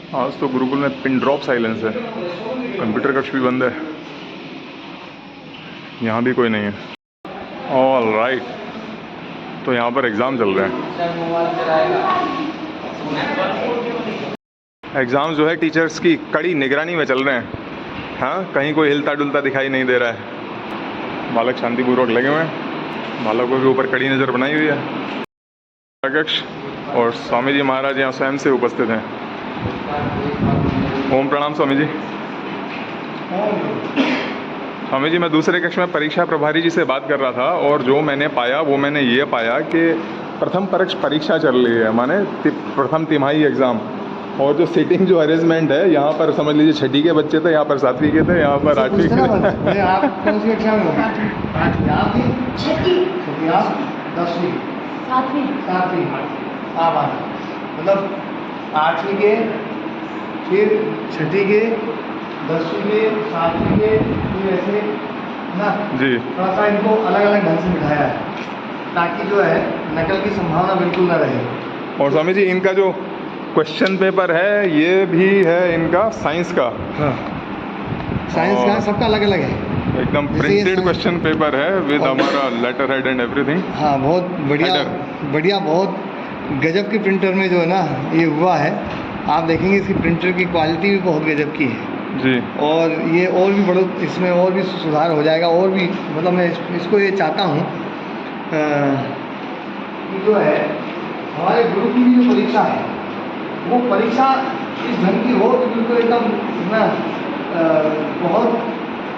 आज तो गुरुकुल में पिन ड्रॉप साइलेंस है। कंप्यूटर कक्ष भी बंद है, यहाँ भी कोई नहीं है। ऑल राइट, तो यहाँ पर एग्ज़ाम चल रहे हैं। एग्ज़ाम जो है टीचर्स की कड़ी निगरानी में चल रहे हैं। हाँ, कहीं कोई हिलता डुलता दिखाई नहीं दे रहा है। बालक शांतिपूर्वक लगे हुए हैं, बालकों के ऊपर कड़ी नज़र बनाई हुई है। कक्ष और स्वामी जी महाराज यहाँ स्वयं से उपस्थित हैं। ओम प्रणाम स्वामी जी। स्वामी जी, मैं दूसरे कक्ष में परीक्षा प्रभारी जी से बात कर रहा था और जो मैंने पाया वो मैंने ये पाया कि प्रथम परीक्षा चल रही है, माने प्रथम तिमाही एग्ज़ाम। और जो सीटिंग जो अरेंजमेंट है, यहाँ पर समझ लीजिए छठी के बच्चे थे, यहाँ पर 7वीं के थे, यहाँ पर 8वीं के थे। आप कौन सी कक्षा में हो? आप भी छठी, आप 10वीं, 7वीं, आप मतलब 8वीं के, फिर छठी के, 10वीं के, 7वीं के, फिर ऐसे ना जी। थोड़ा सा इनको अलग अलग ढंग से बिठाया है ताकि जो है नकल की संभावना बिल्कुल ना रहे। और स्वामी जी, इनका जो क्वेश्चन पेपर है ये भी है इनका साइंस का। हाँ, साइंस का सबका अलग अलग है, एकदम प्रिंटेड क्वेश्चन पेपर है विद हमारा लेटर हेड एंड एवरीथिंग। हाँ, बहुत बढ़िया, बहुत गजब की प्रिंटर में जो है ना ये हुआ है। आप देखेंगे इसकी प्रिंटर की क्वालिटी भी बहुत गजब की है जी। और ये और भी बड़ा, इसमें और भी सुधार हो जाएगा। और भी मतलब मैं इसको ये चाहता हूँ कि जो है हमारे गुरु की जो परीक्षा है वो परीक्षा इस ढंग की हो कि बिल्कुल एकदम ना बहुत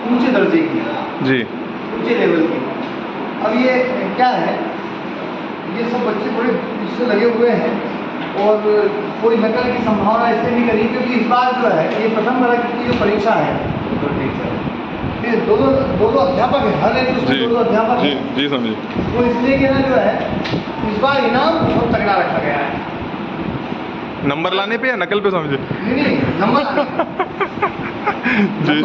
ऊंचे दर्जे की जी, ऊंचे लेवल की। अब ये क्या है, ये सब बच्चे बड़े इससे लगे हुए हैं और कोई नकल की संभावना इससे नहीं करी, क्योंकि इस बार जो है ये प्रथम वर्ग की जो परीक्षा है ये दो अध्यापक हैं, हर एक उसमें दो अध्यापक हैं। जी समझिए। तो इसलिए कि ना जो है इस बार इनाम बहुत तगड़ा रखा गया है। नंबर लाने पे या नकल पे समझे? नहीं, नंबर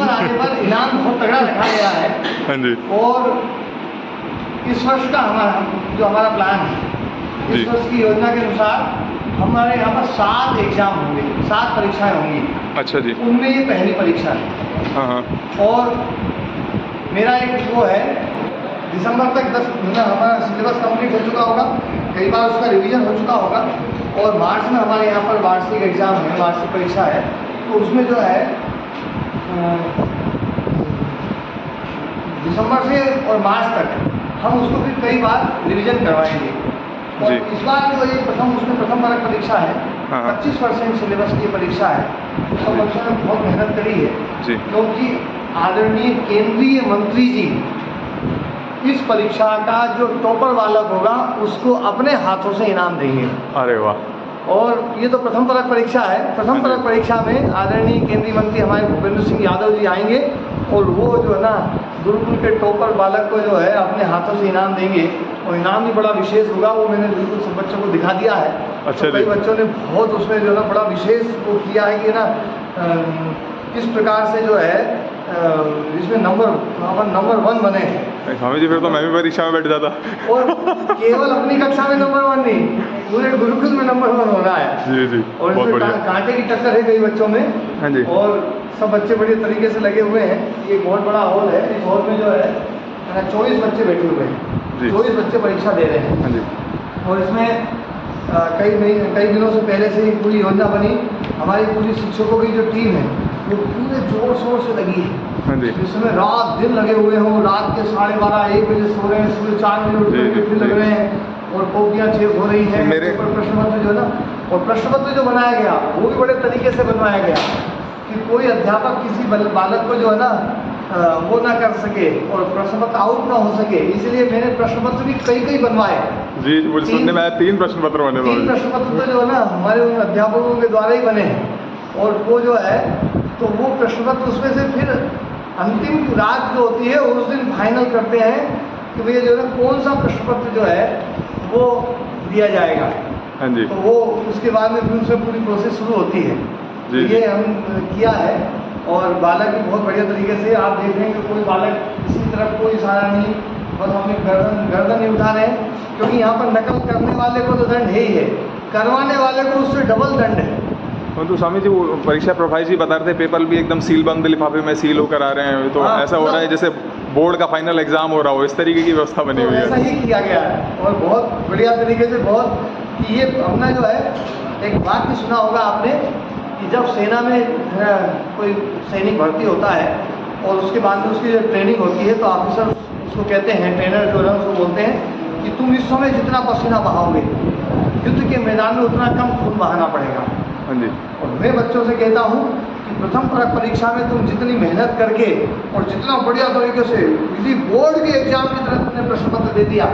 आने पर इनाम बहुत तगड़ा रखा गया है। हाँ जी। और इस वर्ष का हमारा प्लान है, इस वर्ष की योजना के अनुसार हमारे यहाँ पर 7 एग्जाम होंगे, 7 परीक्षाएं होंगी। अच्छा जी। उनमें ये पहली परीक्षा है। हाँ। और मेरा एक वो है, दिसंबर तक 10 हमारा सिलेबस कंप्लीट हो चुका होगा, कई बार उसका रिवीजन हो चुका होगा। और मार्च में हमारे यहाँ पर वार्षिक एग्जाम है, वार्षिक परीक्षा है। तो उसमें जो है दिसंबर से और मार्च तक हम उसको फिर कई बार रिवीजन करवाएंगे। और इस बार जो ये प्रथम वर्ग परीक्षा है, 25% सिलेबस की परीक्षा है। सब बच्चों ने बहुत मेहनत करी है क्योंकि आदरणीय केंद्रीय मंत्री जी इस परीक्षा का जो टॉपर बालक होगा उसको अपने हाथों से इनाम देंगे। अरे वाह। और ये तो प्रथम वर्ग परीक्षा है। प्रथम वर्ग परीक्षा में आदरणीय केंद्रीय मंत्री हमारे भूपेंद्र सिंह यादव जी आएंगे और वो जो है ना गुरुकुल के टॉपर बालक को जो है अपने हाथों से इनाम देंगे। और इनाम भी बड़ा विशेष होगा, वो मैंने बिल्कुल सब बच्चों को दिखा दिया है। अच्छा। तो कई बच्चों ने बहुत उसमें जो है ना बड़ा विशेष वो किया है कि ना किस प्रकार से जो है इसमें नंबर 1 बने। स्वामी जी, फिर तो मैं भी परीक्षा में बैठ जाता। और केवल अपनी कक्षा में नंबर 1 नहीं, पूरे गुरुकुल में नंबर 1 होना है। जी। और इसमें कांटे की टक्कर है कई बच्चों में। हाँ जी। और सब बच्चे बढ़िया तरीके से लगे हुए हैं। ये एक बहुत बड़ा हॉल है, इस हॉल में जो है 24 बच्चे बैठे हुए हैं। 24 बच्चे परीक्षा दे रहे हैं। हाँ जी। और इसमें कई दिनों से पहले से ही पूरी योजना बनी। हमारी पूरी शिक्षकों की जो टीम है वो पूरे जोर शोर से लगी है। हाँ जी। जिसमें रात दिन लगे हुए हों, रात के 12:30-1 बजे सो रहे हैं, सुबह 4 बजे उठ के फिर लग रहे हैं और कॉपियाँ चेक हो रही हैं। प्रश्न पत्र जो है ना, और प्रश्न पत्र जो बनाया गया वो भी बड़े तरीके से बनवाया गया कि कोई अध्यापक किसी बालक को जो है ना वो ना कर सके और प्रश्न पत्र आउट ना हो सके, इसलिए मैंने प्रश्न पत्र भी कई बनवाए। जी, मुझे सुनने में आया 3 प्रश्न पत्र बने। 3 प्रश्न पत्र तो जो है ना हमारे उन अध्यापकों के द्वारा ही बने हैं। और वो जो है तो वो प्रश्न पत्र उसमें से फिर अंतिम रात जो होती है उस दिन फाइनल करते हैं कि भैया जो है ना कौन सा प्रश्न पत्र जो है वो दिया जाएगा। हाँ जी। तो वो उसके बाद में फिर उसमें पूरी प्रोसेस शुरू होती है। तो ये हम किया है। और बालक भी बहुत बढ़िया तरीके से आप देख रहे हैं कि कोई बालक किसी तरफ कोई इशारा नहीं, बस अपनी गर्दन नहीं उठा रहे हैं। क्योंकि यहाँ पर नकल करने वाले को तो दंड है ही है, करवाने वाले को उससे डबल दंड है। तो स्वामी जी वो परीक्षा प्रभारी जी बता रहे थे पेपर भी एकदम सील बंद लिफाफे में सील होकर आ रहे हैं, तो हाँ, ऐसा हो रहा है जैसे बोर्ड का फाइनल एग्जाम हो रहा हो, इस तरीके की व्यवस्था बनी तो हुई ऐसा है। ही किया गया है और बहुत बढ़िया तरीके से बहुत कि ये अपना जो है एक बात भी सुना होगा आपने कि जब सेना में कोई सैनिक भर्ती होता है और उसके बाद में उसकी ट्रेनिंग होती है तो ऑफिसर उसको कहते हैं, ट्रेनर जो है उसको बोलते हैं कि तुम इस समय जितना पसीना बहाओगे युद्ध के मैदान में उतना कम खून बहाना पड़ेगा। हाँ जी। और मैं बच्चों से कहता हूँ कि प्रथम परीक्षा में तुम जितनी मेहनत करके और जितना बढ़िया तरीके से यदि बोर्ड के एग्जाम की तरह तुमने प्रश्न पत्र दे दिया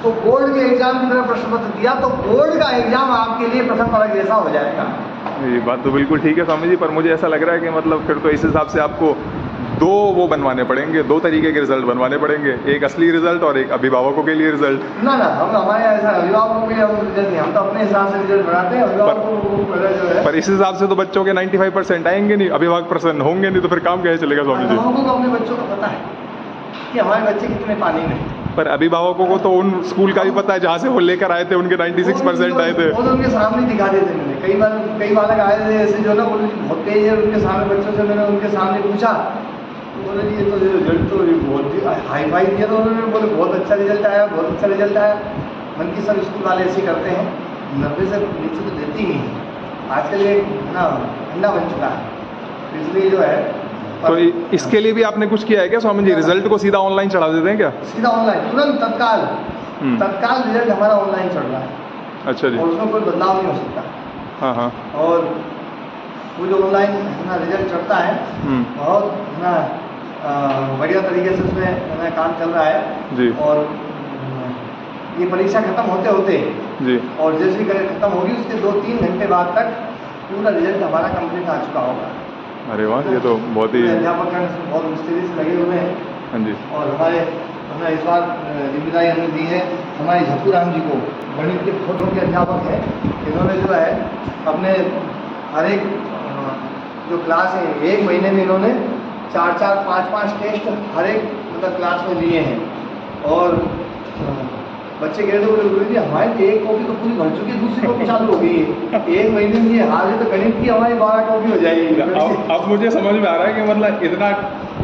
तो बोर्ड के एग्जाम की तरह प्रश्न पत्र दिया तो बोर्ड का एग्जाम आपके लिए प्रथम परीक्षा जैसा हो जाएगा। ये बात तो बिल्कुल ठीक है स्वामी जी, पर मुझे ऐसा लग रहा है कि मतलब फिर तो इस हिसाब से आपको दो वो बनवाने पड़ेंगे, दो तरीके के रिजल्ट बनवाने पड़ेंगे, एक असली रिजल्ट और एक अभिभावकों के लिए रिजल्ट। ना हम हमारे यहाँ ऐसा अभिभावकों के लिए हम रिजल्ट नहीं, हम तो अपने हिसाब से रिजल्ट बनाते हैं। अभिभावकों को जो है पर इस हिसाब से तो बच्चों के 95% आएंगे नहीं, अभिभावक प्रसन्न होंगे नहीं, तो फिर काम कैसे चलेगा स्वामी जी? अभिभावकों को अपने बच्चों को पता है कि हमारे बच्चे कितने पानी में। पर अभिभावकों को तो उन स्कूल का भी पता है जहाँ से वो लेकर आए थे, उनके 96% आए थे। वो तो उनके सामने दिखा देते मैंने कई बालक आए थे ऐसे जो ना बोले बहुत तेज है, उनके सामने बच्चों से मैंने उनके सामने पूछा तो बोले ये तो रिजल्ट तो बहुत हाई फाई दिया, तो उन्होंने बोले बहुत अच्छा रिजल्ट आया, बहुत अच्छा रिजल्ट आया। मन की सब स्कूल वाले ऐसे करते हैं, 90 से नीचे तो देती ही नहीं। आजकल ये ना ठंडा बन चुका है, इसलिए जो है। तो इसके लिए भी आपने कुछ किया है क्या स्वामी जी? रिजल्ट को सीधा ऑनलाइन चढ़ा देते हैं क्या? सीधा ऑनलाइन तुरंत तत्काल रिजल्ट हमारा ऑनलाइन चढ़ रहा है। अच्छा जी। और उसमें कोई बदलाव नहीं हो सकता। हाँ हाँ। और वो जो ऑनलाइन ना रिजल्ट चढ़ता है बहुत ना बढ़िया तरीके से उसमें ना काम चल रहा है जी। और ये परीक्षा खत्म होते होते जी और जैसे ही खत्म होगी उसके 2-3 घंटे बाद तक पूरा रिजल्ट हमारा कंप्लीट आ चुका होगा। अरे वाह, ये तो बहुत ही। अध्यापक बहुत मिस्त्री से लगे हुए हैं। हाँ जी। और हमने इस बार जिम्मेदारी हमें दी है हमारे झपूराम जी को, गणित के फोटो के अध्यापक हैं। इन्होंने जो है अपने हर एक जो क्लास है 1 महीने में इन्होंने 4-4, 5-5 टेस्ट हर एक मतलब क्लास में लिए हैं। और बच्चे कह रहे थे गुरु जी हमारी तो एक कॉपी तो पूरी भर चुकी है, दूसरी कॉपी चालू हो गई है। 1 महीने में ये हाल है तो गणित की हमारी 12 कॉपी हो जाएगी। अब मुझे समझ में आ रहा है कि मतलब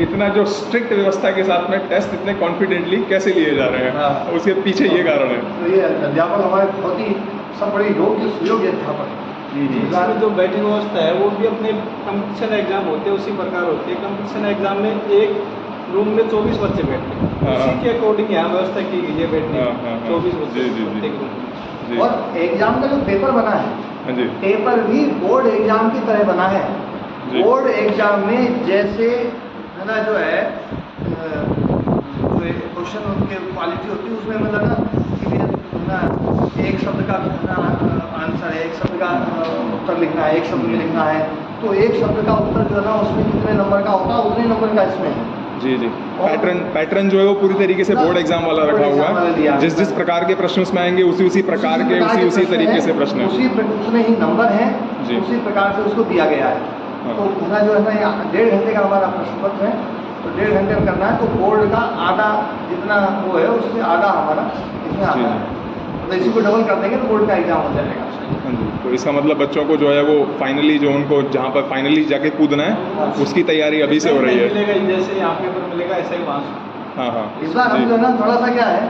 इतना जो स्ट्रिक्ट व्यवस्था के साथ में टेस्ट इतने कॉन्फिडेंटली कैसे लिए जा रहे हैं। हाँ। उसके पीछे ये कारण है। तो ये अध्यापक हमारे बहुत ही सब बड़े योग्य सुयोग्य अध्यापक हैं। इसमें जो बैठक व्यवस्था है वो भी अपने कंपटीशन एग्जाम होते हैं उसी प्रकार होती है। कंपटीशन एग्जाम में एक रूम में 24 बच्चे बैठते हैं, उसी के अकॉर्डिंग यहाँ व्यवस्था की गई है बैठने की। 24 बच्चे प्रत्येक रूम में। और एग्जाम का जो पेपर बना है, हाँ जी। पेपर भी बोर्ड एग्जाम की तरह बना है। बोर्ड एग्जाम में जैसे है ना जो है क्वेश्चन उनके क्वालिटी होती है उसमें मतलब ना एक शब्द का आंसर है, एक शब्द का उत्तर लिखना है, एक शब्द में लिखना है, तो एक शब्द का उत्तर जो है ना उसमें कितने नंबर का होता है उतने नंबर का इसमें है। जी जी। पैटर्न जो है वो पूरी तरीके से बोर्ड एग्जाम वाला रखा हुआ है। जिस प्रकार के प्रश्न उसमें आएंगे उसी प्रकार के उसी तरीके से प्रश्न उसमें ही नंबर है, उसी प्रकार से उसको दिया गया है। तो पूरा जो है ना 1.5 घंटे का हमारा प्रश्न पत्र है, तो 1.5 घंटे में करना है। तो बोर्ड का आधा जितना वो है उससे आधा हमारा इसमें आता है, तो इसी को डबल कर देंगे तो बोर्ड का एग्जाम हो जाएगा। हाँ जी। तो इसका मतलब बच्चों को जो है वो फाइनली जो उनको जहाँ पर फाइनली जाके कूदना है उसकी तैयारी अभी से हो रही है। जैसे यहाँ पेपर मिलेगा ऐसा ही वहाँ। हाँ हाँ। इस बार हम जो है ना थोड़ा सा क्या है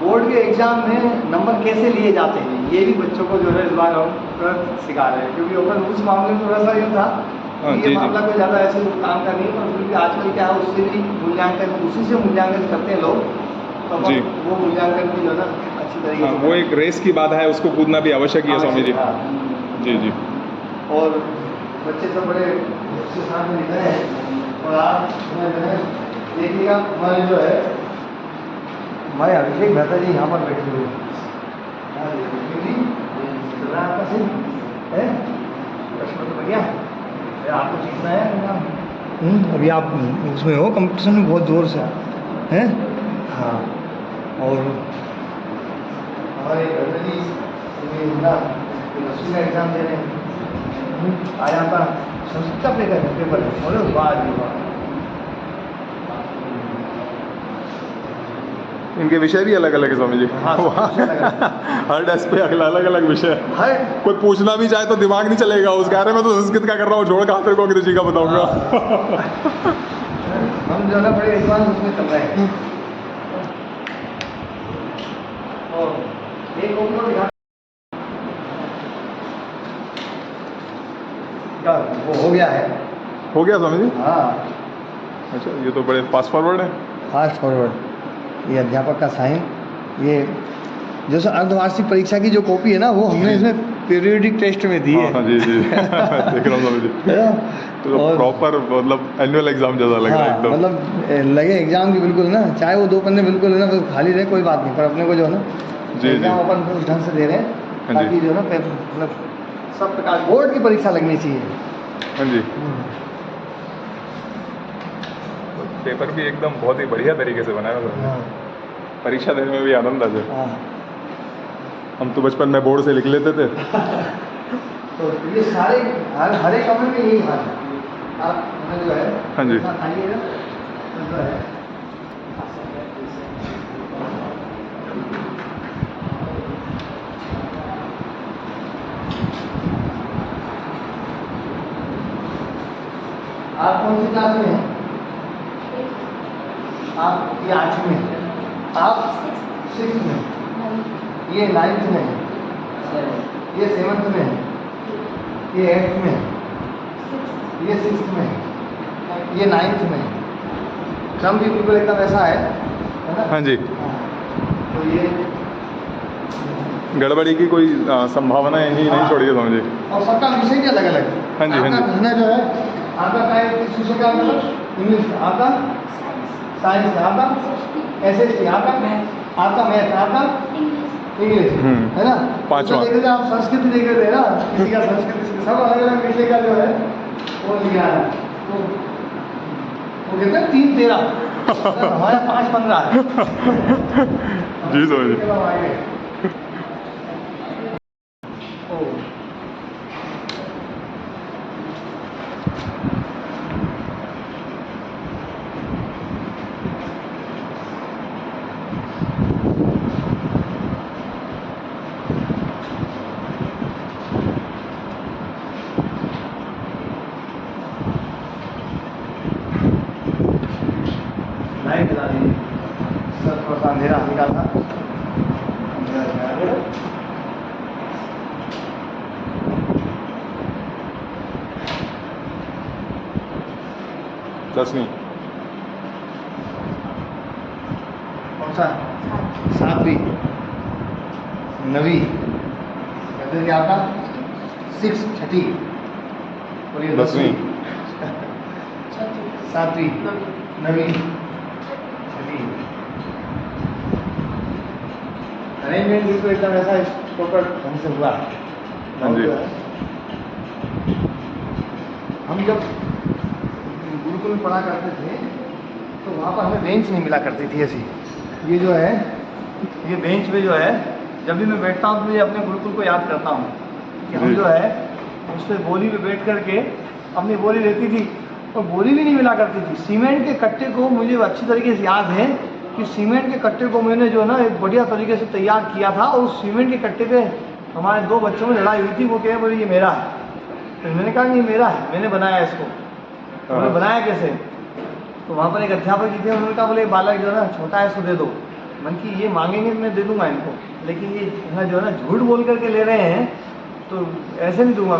बोर्ड के एग्जाम में नंबर कैसे लिए जाते हैं ये भी बच्चों को जो है इस बार हम सिखा रहे हैं, क्योंकि ओपन उस मामले में थोड़ा सा ये था ये मामला कोई ज़्यादा ऐसे काम का नहीं, पर फिर भी आजकल क्या है उससे भी मूल्यांकन उसी से मूल्यांकन करते हैं लोग, तो वो मूल्यांकन भी जो है ना अच्छी तरीके से वो एक रेस की बात है, उसको कूदना भी आवश्यक ही है स्वामी जी। जी जी। और बच्चे सब बड़े उसके साथ में लिख रहे हैं। और आप देखिएगा हमारे जो है हमारे अभिषेक मेहता जी यहाँ पर बैठे हुए हैं। प्रश्न तो बढ़िया आपको सीखना है। अभी आप उसमें हो कंपटीशन में बहुत जोर से हैं। हाँ। और हमारे घर में एग्जाम दे रहे हैं, आया था संस्कृत का पेपर है, बोले वाह जी वाह। इनके विषय भी अलग अलग है स्वामी जी। हाँ, सब विषय अलग-अलग। हर डेस्क पे अलग अलग विषय है। हर कोई पूछना भी चाहे तो दिमाग नहीं चलेगा उसके बारे में, तो संस्कृत का कर रहा हूँ, छोड़ कहाँ तेरे को अंग्रेजी का बताऊंगा। हम जो है ना बड़े एडवांस उसमें चल रहे हैं। और एक और दिखा, क्या वो हो गया है? हो गया स्वामी जी? हाँ, अच्छा, ये तो बड़े फास्ट फॉरवर्ड है। Fast forward. ये अध्यापक का साइन, ये जैसे अर्धवार्षिक परीक्षा की जो कॉपी है ना, वो हमने इसमें पीरियोडिक टेस्ट में दी है। हाँ जी जी देख रहा हूँ स्वामी जी। है ना? तो और प्रॉपर मतलब एनुअल एग्जाम जैसा लग रहा है हाँ, एकदम। मतलब लगे एग्जाम की बिल्कुल ना, चाहे वो 2 पन्ने बिल्कुल है ना, बिल्कुल खाली रहे कोई बात नहीं, पर अपने को जो है ना जी, एग्जाम जी। अपन उस ढंग से दे रहे हैं हाँ जी। ताकि जो है ना मतलब सब प्रकार बोर्ड की परीक्षा लगनी चाहिए। हाँ जी। पेपर भी एकदम बहुत ही बढ़िया तरीके से बनाया हुआ है। हाँ, परीक्षा देने में भी आनंद आ जाए। हाँ। हम तो बचपन में बोर्ड से लिख लेते थे। तो ये सारे हर एक कमरे में यही हाल है। आप हमें जो है हाँ जी। खाना खाइएगा तो जो है आप कौन सी क्लास में हैं? आप ये 8वीं में हैं। आप 6th में, ये 9th में है, ये 7th में है, ये 8th में है, ये 6th में है, ये 9th में है। क्रम भी बिल्कुल एकदम ऐसा है ना? हाँ जी। हाँ। तो ये गड़बड़ी की कोई संभावना ही नहीं छोड़ी है स्वामी जी। और सबका विषय भी अलग अलग। हाँ जी, हाँ जी। आपका कहना जो है, आपका क्या है, किस विषय का इंग्लिश, आपका साइंस, आपका SST, आपका मैथ, आपका इंग्लिश, है ना? पांचवा। तो देख रहे थे आप, संस्कृत देख रहे थे ना, किसी का संस्कृत, सब अलग अलग विषय का जो है वो लिया है। तो वो कहते हैं 3-13, हमारे 5-15 है। जी स्वामी जी। चलो आगे। ओ, लाइट जला दीजिए। सर थोड़ा सा अंधेरा हल्का था, अंधेरा जला दो। दसवीं। कौन सा? 7वीं, 9वीं, कहते हैं कि आपका 6, छठी, और ये 10वीं। 7वीं, 9वीं, छठी। अरेंजमेंट बिल्कुल एकदम ऐसा प्रॉपर ढंग से हुआ है। हाँ जी। हम जब गुरुकुल में पढ़ा करते थे तो वहाँ पर हमें बेंच नहीं मिला करती थी ऐसी। ये जो है, ये बेंच पे जो है, जब भी मैं बैठता हूँ तो मुझे अपने गुरुकुल को याद करता हूँ कि हम जी। जो है उस पर बोरी पे बैठ करके अपनी बोरी रहती थी, और बोरी भी नहीं मिला करती थी। सीमेंट के कट्टे को मुझे अच्छी तरीके से याद है कि सीमेंट के कट्टे को मैंने जो है ना एक बढ़िया तरीके से तैयार किया था, और उस सीमेंट के कट्टे पे हमारे 2 बच्चों में लड़ाई हुई थी। वो कहे बोले ये मेरा है, तो मैंने कहा ये मेरा है, मैंने बनाया इसको। बोले बनाया कैसे? तो वहाँ पर एक अध्यापक जी थे, उन्होंने कहा बोले बालक जो है ना छोटा है, इसको दे दो। मन की ये मांगेंगे तो मैं दे दूंगा इनको, लेकिन ये यहाँ जो है ना झूठ बोल करके ले रहे हैं, तो ऐसे नहीं दूंगा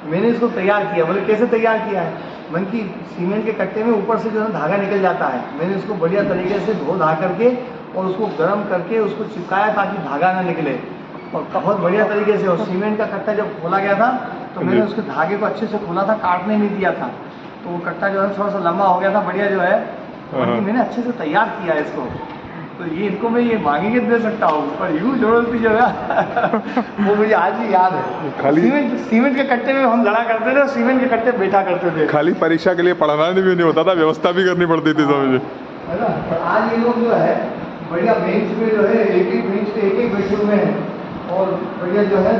मैंने इसको तैयार किया। बोले कैसे तैयार किया है? मन की सीमेंट के कट्टे में ऊपर से जो है धागा निकल जाता है, मैंने उसको बढ़िया तरीके से धो धा करके और उसको गर्म करके उसको चिपकाया ताकि धागा ना निकले, और बहुत बढ़िया तरीके से। और सीमेंट का कट्टा जब खोला गया था तो मैंने उसके धागे को अच्छे से खोला था, काटने नहीं दिया था, तो वो कट्टा जो है थोड़ा सा लंबा हो गया था, बढ़िया जो है। और मैंने अच्छे से तैयार किया इसको, तो ये इनको मैं ये मांगेंगे दे सकता हूँ, पर यूँ जरूरत जो है वो मुझे आज भी याद है। खाली सीमेंट के कट्टे में हम लड़ा करते थे, सीमेंट के कट्टे बैठा करते थे। खाली परीक्षा के लिए पढ़ाना भी नहीं होता था, व्यवस्था भी करनी पड़ती थी स्वामी जी। है ना? और आज ये लोग जो है बढ़िया बेंच पे जो है एक बेंच पे एक बैठे हुए हैं, और बढ़िया जो है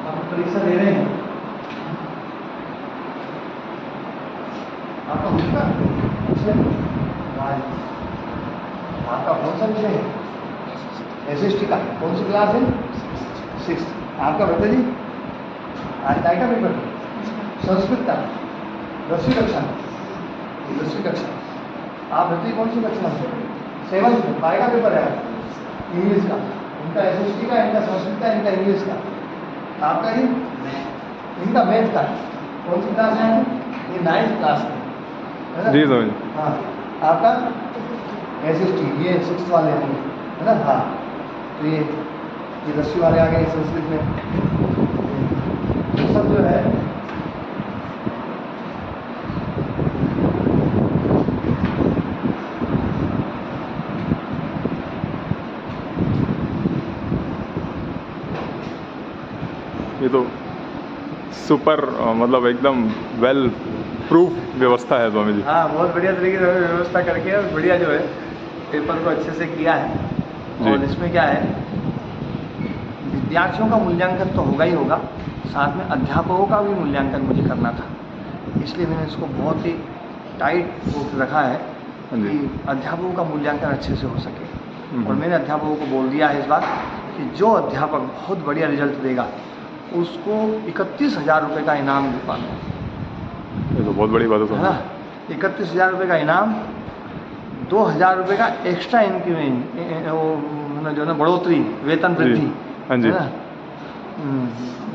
आप परीक्षा दे रहे हैं। आपका अच्छा, SST का कौन सी क्लास है? 6। आपका भरत जी आज काय का पेपर? संस्कृत का 10वीं कक्षा में। 10वीं कक्षा आप भरती कौन सी कक्षा में? 7th में। काय का पेपर है? इंग्लिश का। इनका SST का, इनका संस्कृत का, इनका इंग्लिश का। आपका ही इनका मैथ का। कौन सी क्लास है? ये 9th क्लास में है ना? जी समझ। हाँ आपका SST ये 6th वाले होंगे है ना? हाँ तो ये 10वीं वाले आ गए संस्कृत में। ये सब जो है ये तो सुपर मतलब एकदम वेल प्रूफ व्यवस्था है स्वामी जी। हाँ बहुत बढ़िया तरीके से व्यवस्था करके और बढ़िया जो है पेपर को अच्छे से किया है। और जी। इसमें क्या है, विद्यार्थियों का मूल्यांकन तो होगा ही होगा, साथ में अध्यापकों का भी मूल्यांकन मुझे करना था, इसलिए मैंने इसको बहुत ही टाइट रखा है कि अध्यापकों का मूल्यांकन अच्छे से हो सके। और मैंने अध्यापकों को बोल दिया है इस बार कि जो अध्यापक बहुत बढ़िया रिजल्ट देगा उसको 31,000 रुपये का इनाम दे पाऊँगा। ये तो बहुत बड़ी बात है है स्वामी ना? 31,000 रुपये का इनाम, 2,000 रुपये का एक्स्ट्रा इंक्रीमेंट, जो है ना बढ़ोतरी, वेतन वृद्धि। हाँ जी। है ना?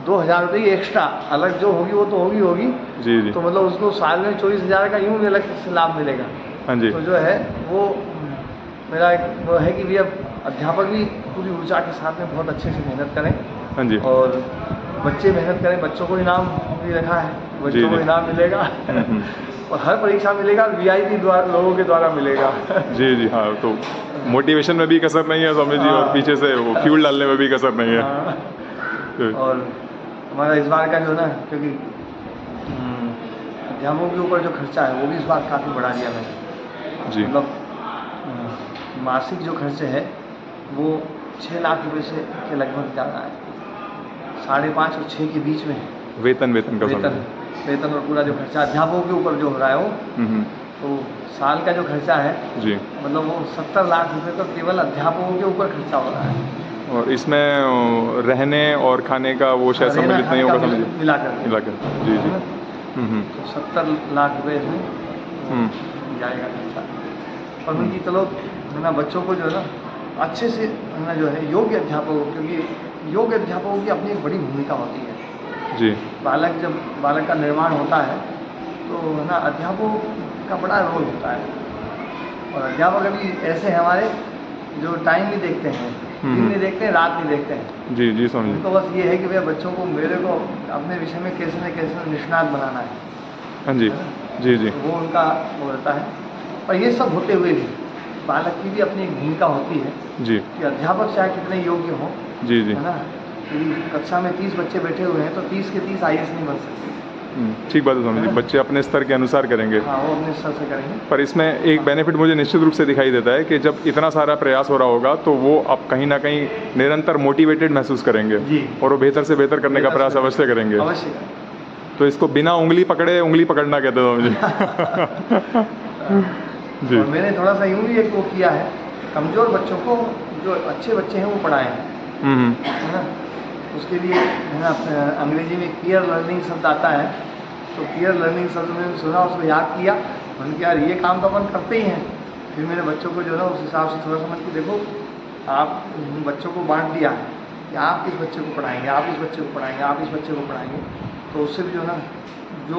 2,000 रुपये की एक्स्ट्रा अलग जो होगी वो तो होगी। जी जी। तो मतलब उसको साल में 24,000 का यूँ भी अलग से लाभ मिलेगा। हाँ जी। तो जो है वो मेरा एक वो है कि भैया अध्यापक भी पूरी ऊर्जा के साथ में बहुत अच्छे से मेहनत करें। हाँ जी। और बच्चे मेहनत करें, बच्चों को इनाम भी रखा है, बच्चों को इनाम मिलेगा। और हर परीक्षा मिलेगा, VIP लोगों के द्वारा मिलेगा। जी जी। हाँ तो मोटिवेशन में भी कसर नहीं है स्वामी जी, और पीछे से वो फ्यूल डालने में भी कसर नहीं है। और हमारा इस बार का जो ना, क्योंकि अध्यापकों के ऊपर जो खर्चा है वो भी इस बार काफ़ी बढ़ा दिया मैंने। जी। मतलब मासिक जो खर्चे है वो 6 लाख रुपए से के लगभग ज़्यादा है, 5.5 और 6 के बीच में है। वेतन का वेतन और पूरा जो खर्चा अध्यापकों के ऊपर जो हो रहा है वो, तो साल का जो खर्चा है जी, मतलब वो 70 लाख रुपए तो केवल अध्यापकों के ऊपर खर्चा हो रहा है। और इसमें रहने और खाने का वो शायद सम्मिलित नहीं होगा समझिए, मिलाकर। जी जी। तो 70 लाख रुपए इसमें जाएगा खर्चा। और उनकी चलो है ना, बच्चों को जो है ना अच्छे से है ना जो है योग्य अध्यापकों, क्योंकि योग्य अध्यापकों की अपनी एक बड़ी भूमिका होती है जी। जब बालक का निर्माण होता है तो है ना अध्यापकों का बड़ा रोल होता है। और अध्यापक अभी ऐसे हैं हमारे जो टाइम नहीं देखते हैं, दिन नहीं देखते हैं, रात नहीं देखते हैं। जी जी समझिए। उनको बस ये है कि भैया बच्चों को मेरे को अपने विषय में कैसे न कैसे निष्णात बनाना है। हाँ जी जी जी। वो उनका वो रहता है। और ये सब होते हुए भी बालक की भी अपनी एक भूमिका होती है जी कि अध्यापक चाहे कितने योग्य हो, जी जी। है ना, यदि कक्षा में 30 बच्चे बैठे हुए हैं तो 30 के 30 IAS नहीं बन सकते। ठीक बात है स्वामी जी, बच्चे अपने स्तर के अनुसार करेंगे। हाँ वो अपने स्तर से करेंगे। पर इसमें एक बेनिफिट मुझे निश्चित रूप से दिखाई देता है कि जब इतना सारा प्रयास हो रहा होगा तो वो अब कहीं ना कहीं निरंतर मोटिवेटेड महसूस करेंगे जी। और वो बेहतर से बेहतर करने का प्रयास अवश्य करेंगे। अवश्य। तो इसको बिना उंगली पकड़े उंगली पकड़ना कहते हो मुझे। जी। और मैंने थोड़ा सा यूँ भी एक वो किया है, कमज़ोर बच्चों को जो अच्छे बच्चे हैं वो पढ़ाए हैं, है ना। उसके लिए है ना अंग्रेजी में पीयर लर्निंग शब्द आता है, तो पीयर लर्निंग शब्द मैंने सुना, उसको याद किया, मैंने कहा यार ये काम तो अपन करते ही हैं। फिर मैंने बच्चों को जो है ना उस हिसाब से थोड़ा समझ के देखो, आप बच्चों को बांट दिया है कि आप इस बच्चे को पढ़ाएंगे, आप इस बच्चे को पढ़ाएंगे, आप इस बच्चे को पढ़ाएंगे। तो उससे भी जो है ना, जो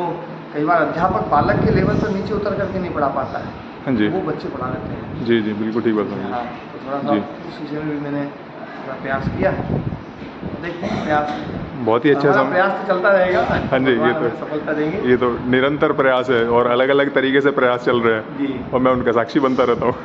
कई बार अध्यापक बालक के लेवल पर नीचे उतर करके नहीं पढ़ा पाता है, हाँ जी। वो बच्चे पढ़ा लेते हैं। जी जी बिल्कुल ठीक बात है। हाँ तो थोड़ा सा उस विषय में भी मैंने थोड़ा प्रयास किया है, देखते हैं प्रयास बहुत ही अच्छा हमारा प्रयास तो चलता रहेगा। हाँ जी, ये भगवान तो हमें सफलता देंगे। ये तो निरंतर प्रयास है और अलग अलग तरीके से प्रयास चल रहे हैं जी। और मैं उनका साक्षी बनता रहता हूँ।